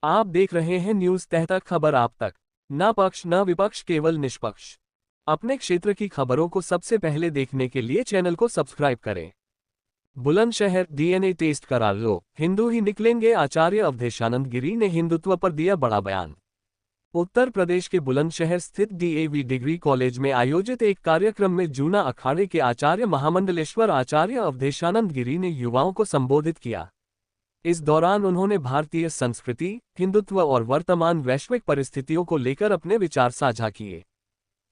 आप देख रहे हैं न्यूज तहतक, खबर आप तक। न पक्ष न विपक्ष, केवल निष्पक्ष। अपने क्षेत्र की खबरों को सबसे पहले देखने के लिए चैनल को सब्सक्राइब करें। बुलंदशहर डीएनए टेस्ट करा लो, हिंदू ही निकलेंगे, आचार्य अवधेशानंद गिरी ने हिंदुत्व पर दिया बड़ा बयान। उत्तर प्रदेश के बुलंदशहर स्थित डीएवी डिग्री कॉलेज में आयोजित एक कार्यक्रम में जूना अखाड़े के आचार्य महामंडलेश्वर आचार्य अवधेशानंद गिरी ने युवाओं को संबोधित किया। इस दौरान उन्होंने भारतीय संस्कृति, हिंदुत्व और वर्तमान वैश्विक परिस्थितियों को लेकर अपने विचार साझा किए।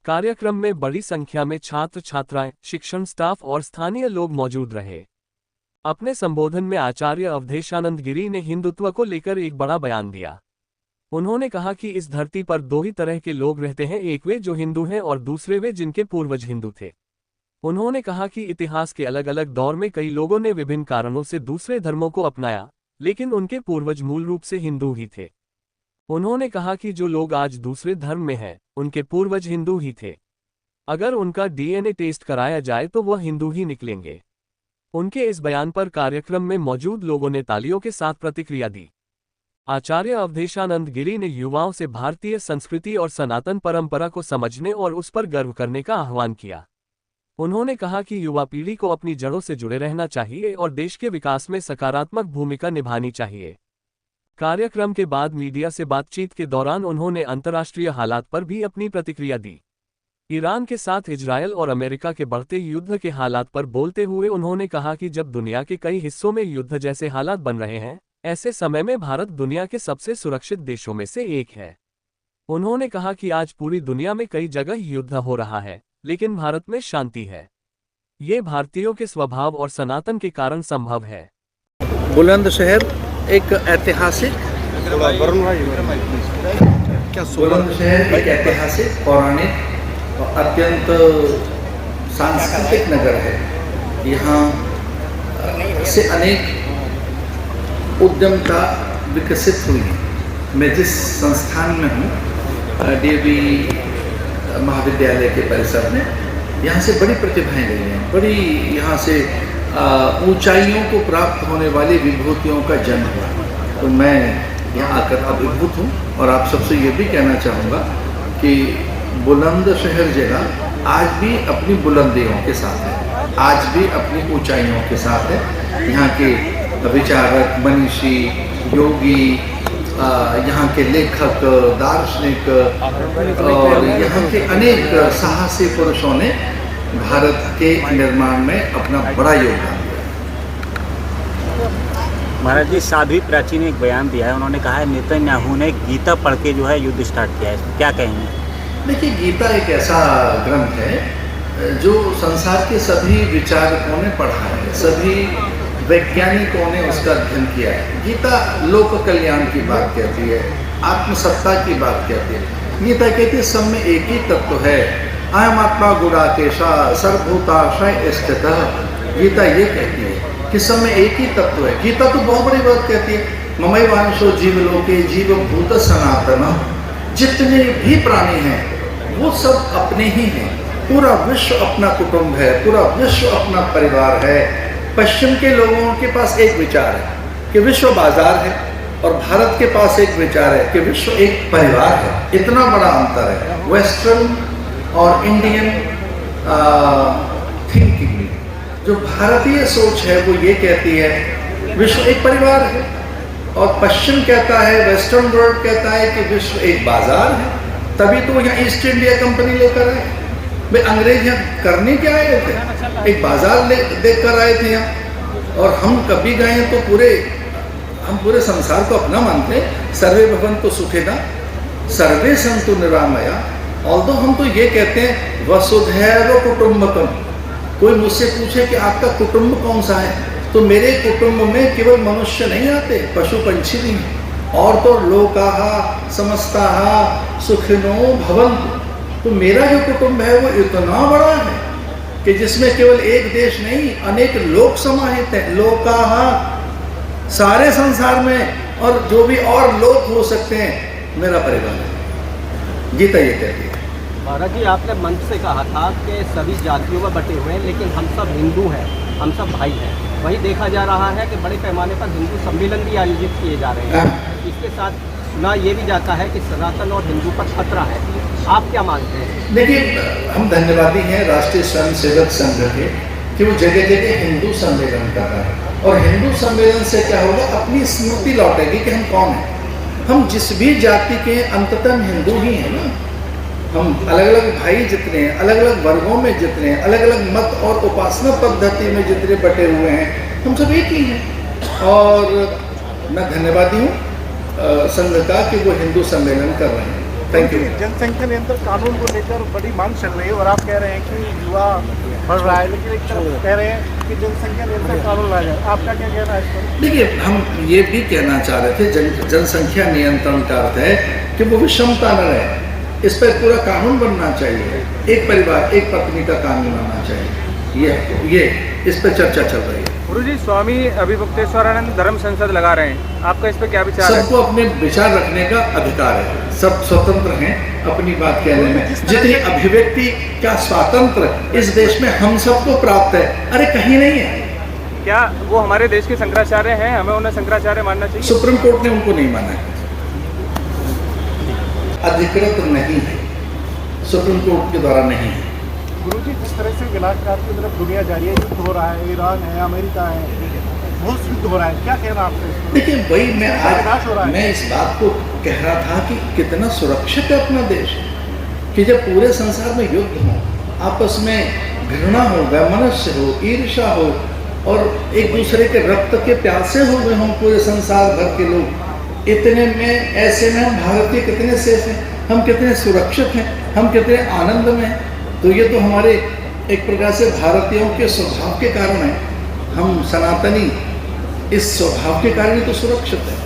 कार्यक्रम में बड़ी संख्या में छात्र छात्राएं, शिक्षण स्टाफ और स्थानीय लोग मौजूद रहे। अपने संबोधन में आचार्य अवधेशानंद गिरी ने हिंदुत्व को लेकर एक बड़ा बयान दिया। उन्होंने कहा कि इस धरती पर दो ही तरह के लोग रहते हैं, एक वे जो हिंदू हैं और दूसरे वे जिनके पूर्वज हिंदू थे। उन्होंने कहा कि इतिहास के अलग अलग दौर में कई लोगों ने विभिन्न कारणों से दूसरे धर्मों को अपनाया, लेकिन उनके पूर्वज मूल रूप से हिंदू ही थे। उन्होंने कहा कि जो लोग आज दूसरे धर्म में हैं, उनके पूर्वज हिंदू ही थे। अगर उनका डीएनए टेस्ट कराया जाए तो वह हिंदू ही निकलेंगे। उनके इस बयान पर कार्यक्रम में मौजूद लोगों ने तालियों के साथ प्रतिक्रिया दी। आचार्य अवधेशानंद गिरी ने युवाओं से भारतीय संस्कृति और सनातन परंपरा को समझने और उस पर गर्व करने का आह्वान किया। उन्होंने कहा कि युवा पीढ़ी को अपनी जड़ों से जुड़े रहना चाहिए और देश के विकास में सकारात्मक भूमिका निभानी चाहिए। कार्यक्रम के बाद मीडिया से बातचीत के दौरान उन्होंने अंतर्राष्ट्रीय हालात पर भी अपनी प्रतिक्रिया दी। ईरान के साथ इजरायल और अमेरिका के बढ़ते युद्ध के हालात पर बोलते हुए उन्होंने कहा कि जब दुनिया के कई हिस्सों में युद्ध जैसे हालात बन रहे हैं, ऐसे समय में भारत दुनिया के सबसे सुरक्षित देशों में से एक है। उन्होंने कहा कि आज पूरी दुनिया में कई जगह युद्ध हो रहा है, लेकिन भारत में शांति है। ये भारतीयों के स्वभाव और सनातन के कारण संभव है। बुलंदशहर एक ऐतिहासिक पौराणिक और अत्यंत सांस्कृतिक नगर है। यहाँ से अनेक उद्यमता विकसित हुई है। मैं जिस संस्थान में हूँ, डीएवी महाविद्यालय के परिसर में, यहाँ से बड़ी प्रतिभाएं गई हैं, बड़ी यहाँ से ऊंचाइयों को प्राप्त होने वाली विभूतियों का जन्म हुआ। तो मैं यहाँ आकर अभिभूत हूँ और आप सबसे ये भी कहना चाहूँगा कि बुलंदशहर जिला आज भी अपनी बुलंदियों के साथ है, आज भी अपनी ऊंचाइयों के साथ है। यहाँ के विचारक, मनीषी, योगी, यहाँ के लेखक, दार्शनिक और यहाँ के अनेक साहसी पुरुषों ने भारत के निर्माण में अपना बड़ा योगदान दिया। महाराज जी, साध्वी प्राची ने एक बयान दिया है। उन्होंने कहा है नेतन्याहू ने गीता पढ़ के जो है युद्ध स्टार्ट किया है, क्या कहेंगे? देखिए, गीता एक ऐसा ग्रंथ है जो संसार के सभी विचारकों ने पढ़ा है, सभी वैज्ञानिकों ने उसका अध्ययन किया है। गीता लोक कल्याण की बात कहती है, आत्मसत्ता की बात कहती है। गीता कहती है सब में एक ही तत्व है, अयम आत्मा गुणाकेशा सर्वभूताशय स्थितः। गीता ये कहती है कि सब में एक ही तत्व है। गीता तो बहुत बड़ी बात कहती है, ममैवांशो जीवलोके जीवभूत सनातन। जितने भी प्राणी हैं वो सब अपने ही हैं। पूरा विश्व अपना कुटुंब है, पूरा विश्व अपना परिवार है। पश्चिम के लोगों के पास एक विचार है कि विश्व बाजार है, और भारत के पास एक विचार है कि विश्व एक परिवार है। इतना बड़ा अंतर है वेस्टर्न और इंडियन थिंकिंग में। जो भारतीय सोच है वो ये कहती है विश्व एक परिवार है, और पश्चिम कहता है, वेस्टर्न वर्ल्ड कहता है कि विश्व एक बाजार है। तभी तो यहाँ ईस्ट इंडिया कंपनी लेकर आए भाई। अंग्रेज यहाँ करने क्या आए थे? एक बाजार देख कर आए थे यहाँ। और हम कभी गए तो हम पूरे संसार को अपना मानते हैं। सर्वे भवन्तु सुखिनः सर्वे सन्तु निरामया। ऑल्दो हम तो ये कहते हैं वसुधैव कुटुम्बकम। कोई मुझसे पूछे कि आपका कुटुंब कौन सा है, तो मेरे कुटुंब में केवल मनुष्य नहीं आते, पशु पंछी भी हैं। और तो लोकाः समस्ताः सुखिनो भवन्तु। तो मेरा जो कुटुंब है वो इतना बड़ा है कि जिसमें केवल एक देश नहीं, अनेक लोक समाहित हैं। लोकाः सारे संसार में, और जो भी और लोक हो सकते हैं, मेरा परिवार है। गीता ये कहती है। महाराज जी, आपने मंच से कहा था कि सभी जातियों में बटे हुए हैं, लेकिन हम सब हिंदू हैं, हम सब भाई हैं। वहीं देखा जा रहा है कि बड़े पैमाने पर हिंदू सम्मेलन भी आयोजित किए जा रहे हैं। इसके साथ सुना ये भी जाता है कि सनातन और हिंदू पर खतरा है, आप क्या मानते हैं? देखिए, हम धन्यवादी हैं राष्ट्रीय स्वयंसेवक संघ के कि वो जगह जगह हिंदू सम्मेलन कर रहा है, और हिंदू सम्मेलन से क्या होगा, अपनी स्मृति लौटेगी कि हम कौन हैं। हम जिस भी जाति के अंततः हिंदू ही हैं ना। हम अलग अलग भाई जितने हैं, अलग अलग वर्गों में जितने हैं, अलग अलग मत और उपासना पद्धति में जितने बटे हुए हैं, हम सब एक ही हैं। और मैं धन्यवादी हूँ संघ का कि वो हिंदू सम्मेलन कर रहे हैं। Thank you. जनसंख्या नियंत्रण कानून को लेकर बड़ी मांग चल रही है और आप कह रहे हैं कि युवा बढ़ रहा है, लेकिन एक तरफ कह रहे हैं कि जनसंख्या नियंत्रण कानून लाया जाए, आपका क्या कहना है इस पर? देखिए, हम ये भी कहना चाह रहे थे, जनसंख्या नियंत्रण का अर्थ है कि वो विषमता न रहे। इस पर पूरा कानून बनना चाहिए, एक परिवार एक पत्नी का कानून आना चाहिए। ये इस पर चर्चा चल रही है। गुरुजी, स्वामी अभिमुक्तेश्वरानंद धर्म संसद लगा रहे हैं, आपका इस पर क्या विचार है? सबको अपने विचार रखने का अधिकार है, सब स्वतंत्र हैं अपनी बात कहने में। जितनी अभिव्यक्ति का स्वातंत्र इस देश में हम सबको प्राप्त है, अरे कहीं नहीं है। क्या वो हमारे देश के शंकराचार्य हैं, हमें उन्हें शंकराचार्य मानना चाहिए? सुप्रीम कोर्ट ने उनको नहीं माना है, अधिकृत नहीं है, सुप्रीम कोर्ट के द्वारा नहीं है। गुरुजी, जिस तरह से विनाशकाल की तरफ दुनिया जा रही है, युद्ध हो रहा है, ईरान है, अमेरिका है, बहुत युद्ध हो रहा है, क्या कहना आपको? देखिए, वही मैं विनाश हो रहा आज है। मैं इस बात को कह रहा था कि कितना सुरक्षित है अपना देश, कि जब पूरे संसार में युद्ध हो, आपस में घृणा हो, वैमनस्य हो, ईर्ष्या हो, और एक दूसरे के रक्त के प्यासे हो गए हों पूरे संसार भर के लोग, इतने में ऐसे में हम भारतीय कितने सेफ हैं, हम कितने सुरक्षित हैं, हम कितने आनंद में हैं। तो ये तो हमारे एक प्रकार से भारतीयों के स्वभाव के कारण है। हम सनातनी इस स्वभाव के कारण ही तो सुरक्षित हैं।